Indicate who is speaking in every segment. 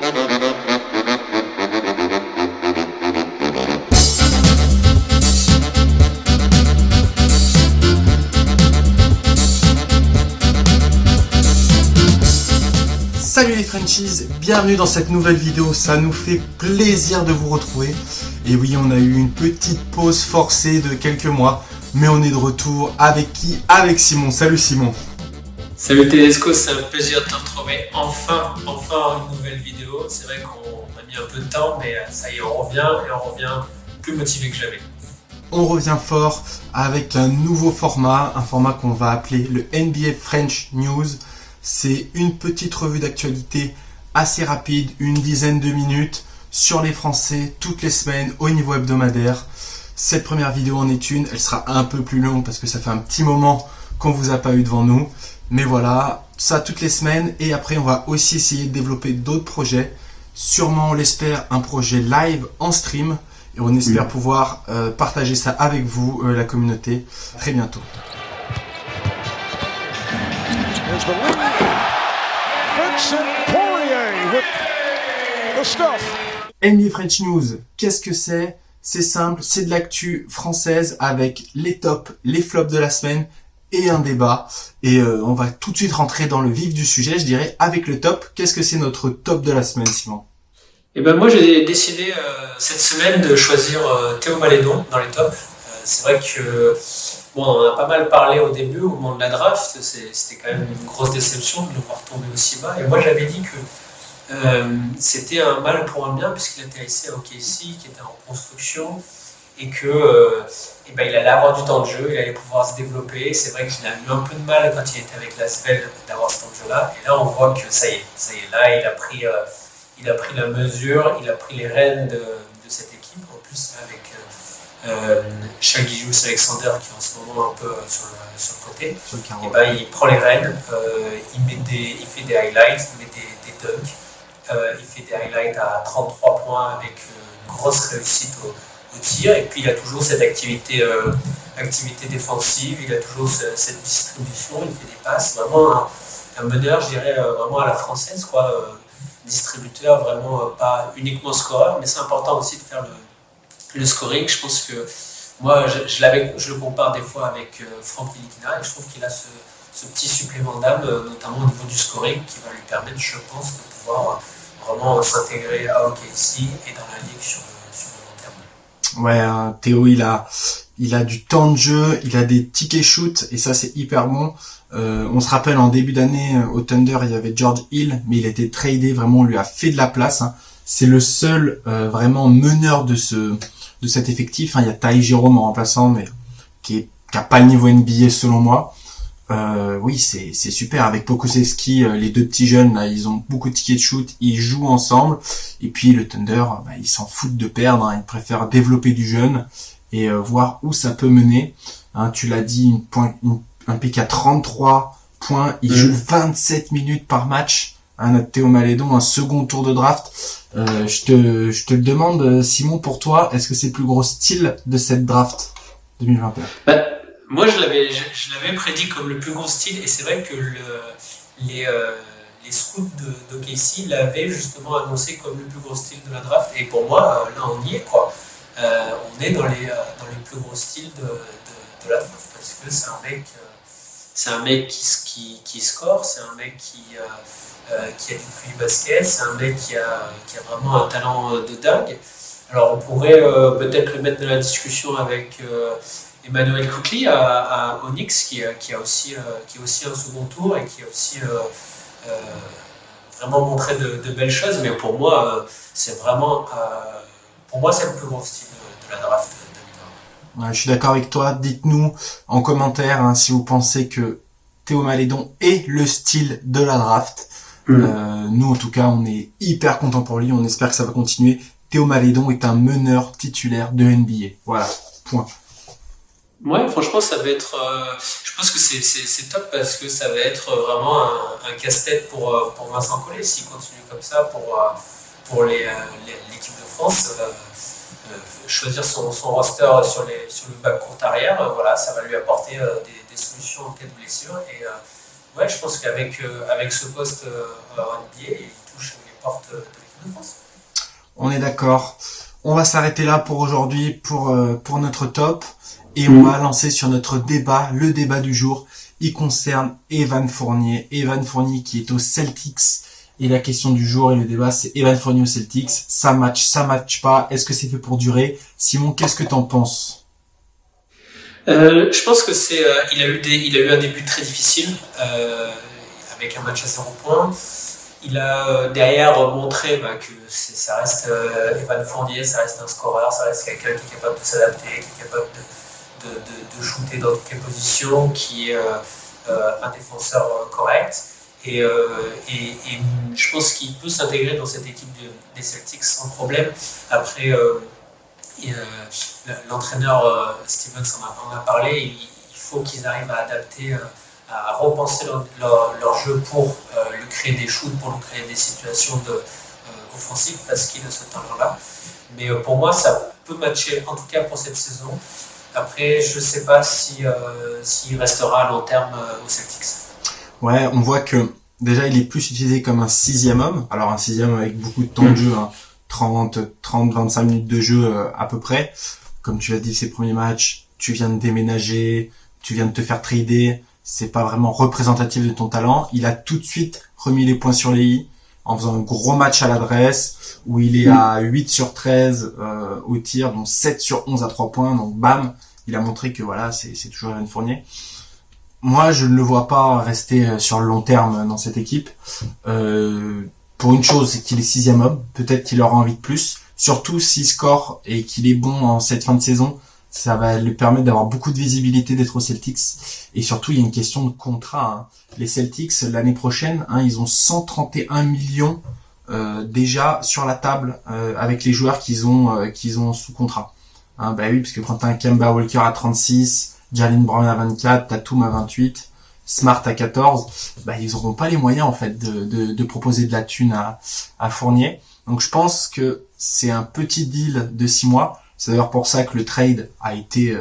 Speaker 1: Salut les Frenchies, bienvenue dans cette nouvelle vidéo, ça nous fait plaisir de vous retrouver. Et oui, on a eu une petite pause forcée de quelques mois, mais on est de retour avec qui? Avec Simon. Salut Simon.
Speaker 2: Salut Tedesco, c'est un plaisir de te retrouver enfin une nouvelle vidéo. C'est vrai qu'on a mis un peu de temps, mais ça y est, on revient plus motivé que jamais.
Speaker 1: On revient fort avec un nouveau format, un format qu'on va appeler le NBA French News. C'est une petite revue d'actualité assez rapide, une dizaine de minutes sur les Français toutes les semaines au niveau hebdomadaire. Cette première vidéo en est une, elle sera un peu plus longue parce que ça fait un petit moment qu'on vous a pas eu devant nous. Mais voilà, ça toutes les semaines et après on va aussi essayer de développer d'autres projets. Sûrement on l'espère un projet live en stream et on espère pouvoir partager ça avec vous, la communauté, très bientôt. NBA French News, qu'est-ce que c'est? C'est simple, c'est de l'actu française avec les tops, les flops de la semaine et un débat. Et on va tout de suite rentrer dans le vif du sujet, je dirais, avec le top. Qu'est-ce que c'est notre top de la semaine, Simon?
Speaker 2: Et ben moi j'ai décidé cette semaine de choisir Théo Malédon dans les tops. C'est vrai que bon, on en a pas mal parlé au début, au moment de la draft. C'était quand même une grosse déception de le voir tomber aussi bas. Et moi j'avais dit que c'était un mal pour un bien puisqu'il était ici à OKC, qui était en construction et que il allait avoir du temps de jeu, il allait pouvoir se développer. C'est vrai qu'il a eu un peu de mal quand il était avec l'Asvel d'avoir ce temps de jeu-là. Et là on voit que ça y est, là il a pris la mesure, il a pris les rênes de cette équipe. En plus avec Shai Gilgeous-Alexander qui est en ce moment un peu sur le côté. Il prend les rênes, il fait des highlights, il met des dunks. Il fait des highlights à 33 points avec une grosse réussite au tir. Et puis il a toujours cette activité défensive, il a toujours cette distribution, il fait des passes. Vraiment un meneur, je dirais, vraiment à la française, quoi. Distributeur, vraiment pas uniquement scoreur, mais c'est important aussi de faire le scoring. Je pense que moi, je le compare des fois avec Franck Ntilikina et je trouve qu'il a ce petit supplément d'âme, notamment au niveau du scoring, qui va lui permettre, je pense, de pouvoir vraiment s'intégrer à OKC et dans la ligue sur le long terme.
Speaker 1: Ouais, Théo, il a du temps de jeu, il a des tickets shoot et ça c'est hyper bon. On se rappelle en début d'année au Thunder, il y avait George Hill, mais il a été tradé, vraiment on lui a fait de la place. Hein. C'est le seul vraiment meneur de cet effectif. Hein. Il y a Ty Jerome en remplaçant, mais qui a pas le niveau NBA selon moi. Oui, c'est super. Avec Pokusevski, les deux petits jeunes, là, ils ont beaucoup de tickets de shoot, ils jouent ensemble. Et puis le Thunder, ils s'en foutent de perdre. Hein. Ils préfèrent développer du jeune et voir où ça peut mener. Hein, tu l'as dit, un pick à 33 points. Il joue 27 minutes par match. Hein, notre Théo Malédon, un second tour de draft. Je te le demande, Simon, pour toi, est-ce que c'est le plus gros style de cette draft 2021?
Speaker 2: Moi, je l'avais prédit comme le plus gros style, et c'est vrai que les scouts d'OKC l'avaient justement annoncé comme le plus gros style de la draft. Et pour moi, là, on y est, quoi. On est dans les plus gros styles de la draft parce que c'est un mec qui score, c'est un mec qui a du QI basket, c'est un mec qui a vraiment un talent de dingue. Alors, on pourrait peut-être le mettre dans la discussion avec Emmanuel Quickley à Onyx qui a aussi un second tour et qui a aussi vraiment montré de belles choses, mais pour moi c'est vraiment c'est le plus gros style de la draft 2020.
Speaker 1: Ouais, je suis d'accord avec toi, dites-nous en commentaire si vous pensez que Théo Malédon est le style de la draft. Nous en tout cas on est hyper contents pour lui, on espère que ça va continuer. Théo Malédon est un meneur titulaire de NBA, voilà, point.
Speaker 2: Ouais, franchement, ça va être. Je pense que c'est top parce que ça va être vraiment un casse-tête pour Vincent Collet s'il continue comme ça pour l'équipe de France. Choisir son roster sur le bas court arrière, voilà, ça va lui apporter des solutions en cas de blessure. Et ouais, je pense qu'avec ce poste en NBA, il touche les portes de l'équipe de France.
Speaker 1: On est d'accord. On va s'arrêter là pour aujourd'hui pour notre top et on va lancer sur notre débat, le débat du jour. Il concerne Evan Fournier. Evan Fournier qui est aux Celtics. Et la question du jour et le débat, c'est Evan Fournier aux Celtics. Ça match pas. Est-ce que c'est fait pour durer? Simon, qu'est-ce que t'en penses?
Speaker 2: Je pense que il a eu un début très difficile, avec un match à 0 points. Il a derrière montré que ça reste Evan Fournier, ça reste un scoreur, ça reste quelqu'un qui est capable de s'adapter, qui est capable de shooter dans toutes les positions, qui est un défenseur correct. Et je pense qu'il peut s'intégrer dans cette équipe des Celtics sans problème. Après, l'entraîneur Stevens en a parlé, il faut qu'ils arrivent à adapter, à repenser leur jeu pour lui créer des shoots, pour lui créer des situations offensives, parce qu'il a ce talent-là. Mais pour moi, ça peut matcher, en tout cas pour cette saison. Après, je ne sais pas s'il restera à long terme aux Celtics.
Speaker 1: Ouais, on voit que déjà il est plus utilisé comme un 6e homme. Alors un 6e avec beaucoup de temps de jeu, 25 minutes de jeu à peu près. Comme tu l'as dit, ses premiers matchs, tu viens de déménager, tu viens de te faire trader, c'est pas vraiment représentatif de ton talent. Il a tout de suite remis les points sur les i en faisant un gros match à l'adresse où il est à 8 sur 13 au tir, donc 7 sur 11 à 3 points. Donc bam, il a montré que voilà, c'est toujours Evan Fournier. Moi, je ne le vois pas rester sur le long terme dans cette équipe. Pour une chose, c'est qu'il est 6e homme. Peut-être qu'il aura envie de plus. Surtout s'il score et qu'il est bon en cette fin de saison, ça va lui permettre d'avoir beaucoup de visibilité d'être aux Celtics. Et surtout, il y a une question de contrat. Les Celtics, l'année prochaine, ils ont 131 millions déjà sur la table avec les joueurs qu'ils ont sous contrat. Bah oui, parce que quand t'as un Kemba Walker à 36, Jalen Brown à 24, Tatum à 28, Smart à 14, ils auront pas les moyens en fait de proposer de la thune à Fournier. Donc je pense que c'est un petit deal de 6 mois. C'est d'ailleurs pour ça que le trade a été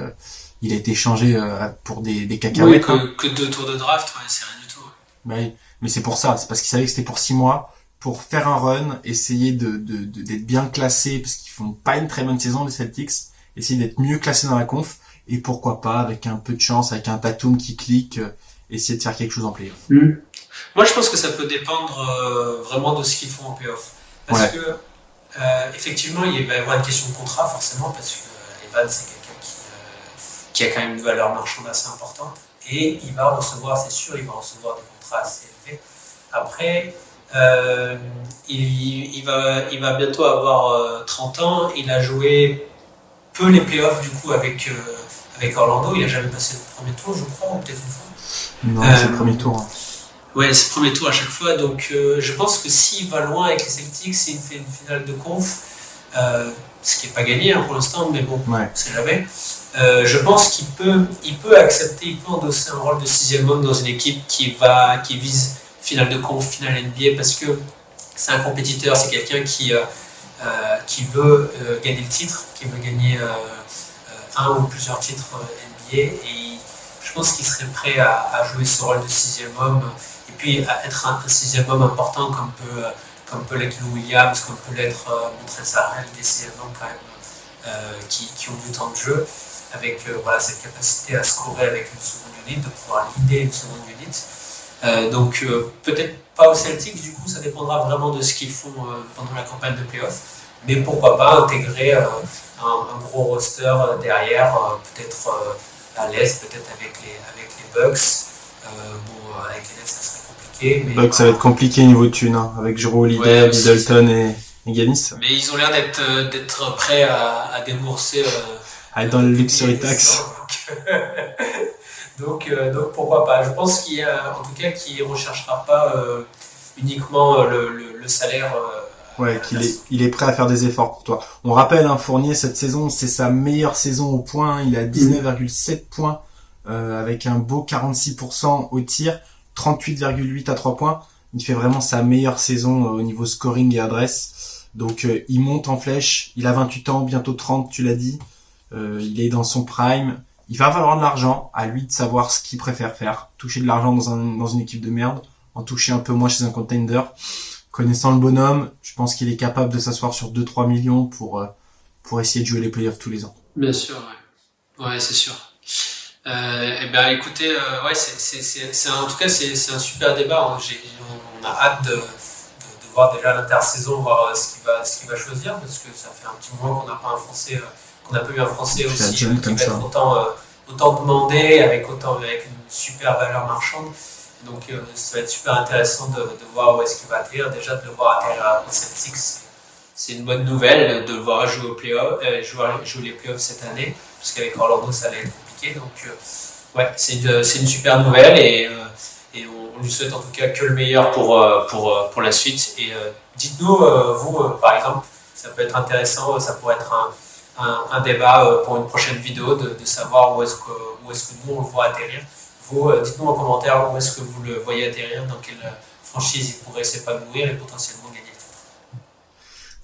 Speaker 1: changé pour des cacahuètes.
Speaker 2: Oui, que 2 tours de draft, c'est rien du tout.
Speaker 1: Mais c'est pour ça, c'est parce qu'ils savaient que c'était pour 6 mois, pour faire un run, essayer d'être bien classé, parce qu'ils font pas une très bonne saison les Celtics, essayer d'être mieux classé dans la conf. Et pourquoi pas, avec un peu de chance, avec un Tatum qui clique, essayer de faire quelque chose en play-off.
Speaker 2: Moi, je pense que ça peut dépendre vraiment de ce qu'ils font en play-off. Parce que, effectivement, il va y avoir une question de contrat, forcément, parce que Evan, c'est quelqu'un qui a quand même une valeur marchande assez importante. Et il va recevoir, c'est sûr, il va recevoir des contrats assez élevés. Après, il va bientôt avoir 30 ans. Il a joué peu les play-offs, du coup, avec Orlando. Il a jamais passé le premier tour, je crois, ou peut-être une fois.
Speaker 1: Non, c'est le premier tour.
Speaker 2: Ouais, c'est le premier tour à chaque fois. Donc, je pense que s'il va loin avec les Celtics, s'il fait une finale de conf, ce qui n'est pas gagné pour l'instant, mais bon, on sait jamais. Je pense qu'il peut accepter, il peut endosser un rôle de 6e homme dans une équipe qui vise finale de conf, finale NBA, parce que c'est un compétiteur, c'est quelqu'un qui veut gagner le titre, qui veut gagner un ou plusieurs titres NBA, et je pense qu'il serait prêt à jouer ce rôle de 6e homme, et puis à être un 6e homme important comme peut l'être Lou Williams, comme peut l'être Montrezl Harrell, des 6e hommes quand même qui ont du temps de jeu, avec cette capacité à scorer avec une seconde unit, de pouvoir leader une seconde unit. Donc peut-être pas aux Celtics, du coup ça dépendra vraiment de ce qu'ils font pendant la campagne de playoff, mais pourquoi pas intégrer un gros roster derrière, peut-être à l'Est, peut-être avec les Bucks. Avec les Nets ça serait compliqué. Mais
Speaker 1: Bucks ça va être compliqué niveau de thune, avec Jrue Holiday, Middleton et Giannis.
Speaker 2: Mais ils ont l'air d'être prêts à débourser.
Speaker 1: À être dans le luxury tax.
Speaker 2: Donc pourquoi pas. Je pense qu'il ne recherchera pas uniquement le salaire.
Speaker 1: Il est prêt à faire des efforts pour toi. On rappelle, Fournier, cette saison, c'est sa meilleure saison au point. Il a 19,7 points avec un beau 46% au tir, 38,8 à 3 points. Il fait vraiment sa meilleure saison au niveau scoring et adresse. Donc il monte en flèche. Il a 28 ans, bientôt 30, tu l'as dit. Il est dans son prime. Il va valoir de l'argent. À lui de savoir ce qu'il préfère faire. Toucher de l'argent dans une équipe de merde. En toucher un peu moins chez un contender. connaissant le bonhomme, je pense qu'il est capable de s'asseoir sur 2-3 millions pour essayer de jouer les playoffs tous les ans.
Speaker 2: Bien sûr, ouais, c'est sûr. Eh bien, écoutez, ouais, c'est en tout cas c'est un super débat. On a hâte de voir déjà l'intersaison, voir ce qu'il va choisir, parce que ça fait un petit moment qu'on n'a pas eu un Français aussi qui va être autant demandé, avec une super valeur marchande. Donc ça va être super intéressant de voir où est-ce qu'il va atterrir. Déjà de le voir atterrir au Celtics, c'est une bonne nouvelle. De le voir jouer aux playoffs, jouer les playoffs cette année, parce qu'avec Orlando ça allait être compliqué. Donc ouais, c'est une super nouvelle et on lui souhaite en tout cas que le meilleur pour la suite. Et dites-nous, vous par exemple, ça peut être intéressant, ça pourrait être un débat pour une prochaine vidéo de savoir où est-ce que nous on le voit atterrir. Vous, dites-nous en commentaire où est-ce que vous le voyez atterrir, dans quelle franchise il pourrait s'épanouir et potentiellement gagner le titre.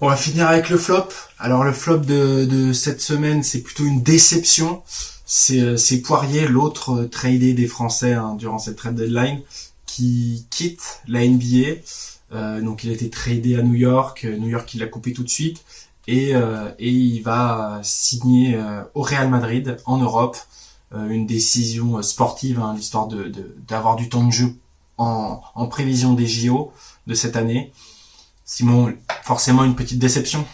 Speaker 1: On va finir avec le flop. Alors le flop de cette semaine, c'est plutôt une déception. C'est Poirier, l'autre tradé des Français durant cette trade deadline, qui quitte la NBA. Donc il a été tradé à New York. New York il l'a coupé tout de suite. Et il va signer au Real Madrid en Europe. Une décision sportive, l'histoire d'avoir du temps de jeu en prévision des JO de cette année. Simon, forcément une petite déception.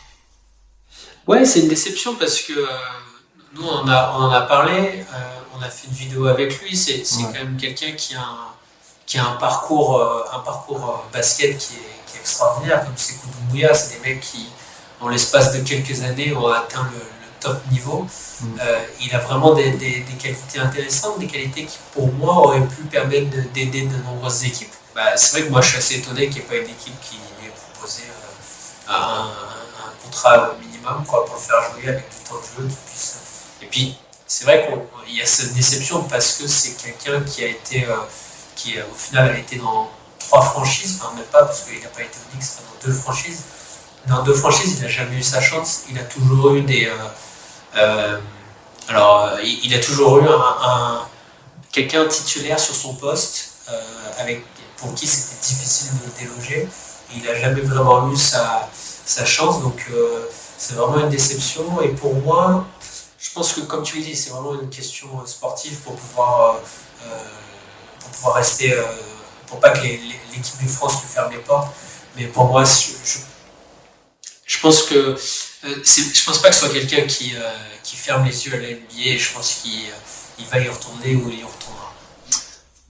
Speaker 2: Ouais, c'est une déception parce que nous on en a parlé, on a fait une vidéo avec lui. C'est quand même quelqu'un qui a un parcours basket qui est extraordinaire. Comme Sekou Doumbouya, c'est des mecs qui en l'espace de quelques années ont atteint le top niveau. Il a vraiment des qualités intéressantes, des qualités qui pour moi auraient pu permettre d'aider de nombreuses équipes. C'est vrai que moi je suis assez étonné qu'il n'y ait pas une équipe qui lui ait proposé un contrat minimum pour le faire jouer avec du temps de jeu. Et puis c'est vrai qu'il y a cette déception parce que c'est quelqu'un qui au final a été dans 3 franchises, enfin même pas parce qu'il n'a pas été au Knicks, dans 2 franchises. Dans 2 franchises, il n'a jamais eu sa chance. Il a toujours eu il a toujours eu quelqu'un titulaire sur son poste, pour qui c'était difficile de le déloger. Et il n'a jamais vraiment eu sa chance. Donc c'est vraiment une déception. Et pour moi, je pense que comme tu le dis, c'est vraiment une question sportive pour pouvoir rester, pour pas que l'équipe de France lui ferme les portes. Mais pour moi, je pense que je pense pas que ce soit quelqu'un qui ferme les yeux à la NBA. Je pense qu'il va y retourner ou il y retournera.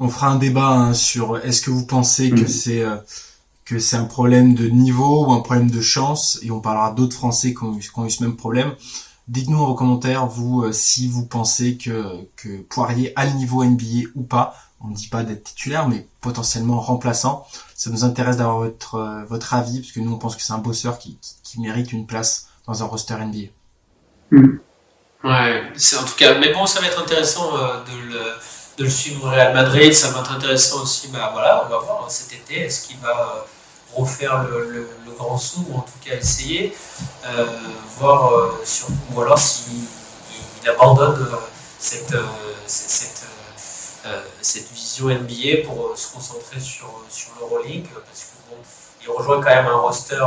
Speaker 1: On fera un débat sur est-ce que vous pensez que c'est un problème de niveau ou un problème de chance, et on parlera d'autres Français qui ont eu ce même problème. Dites-nous en commentaire, vous, si vous pensez que Poirier a le niveau NBA ou pas. On ne dit pas d'être titulaire, mais potentiellement remplaçant. Ça nous intéresse d'avoir votre avis, parce que nous, on pense que c'est un bosseur qui mérite une place dans un roster NBA.
Speaker 2: Ouais, c'est en tout cas. Mais bon, ça va être intéressant de le suivre au Real Madrid. Ça va être intéressant aussi. On va voir cet été. Est-ce qu'il va refaire le grand saut, ou en tout cas essayer, voir ou alors s'il abandonne cette vision NBA pour se concentrer sur l'Euroleague, parce que bon, il rejoint quand même un roster,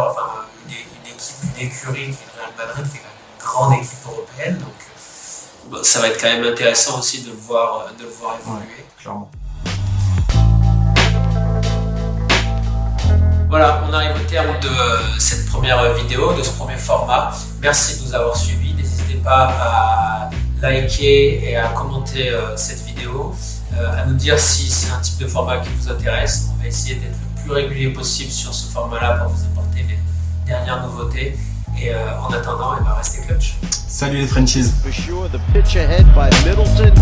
Speaker 2: une écurie qui est le Real Madrid, qui est quand même une grande équipe européenne, donc ça va être quand même intéressant aussi de le voir évoluer.
Speaker 1: Ouais, clairement.
Speaker 2: Voilà, on arrive au terme de cette première vidéo, de ce premier format. Merci de nous avoir suivis. N'hésitez pas à liker et à commenter cette vidéo, à nous dire si c'est un type de format qui vous intéresse. On va essayer d'être le plus régulier possible sur ce format-là pour vous apporter les dernières nouveautés. Et en attendant, restez clutch.
Speaker 1: Salut les Frenchies.
Speaker 3: For sure, the pitch ahead by Middleton.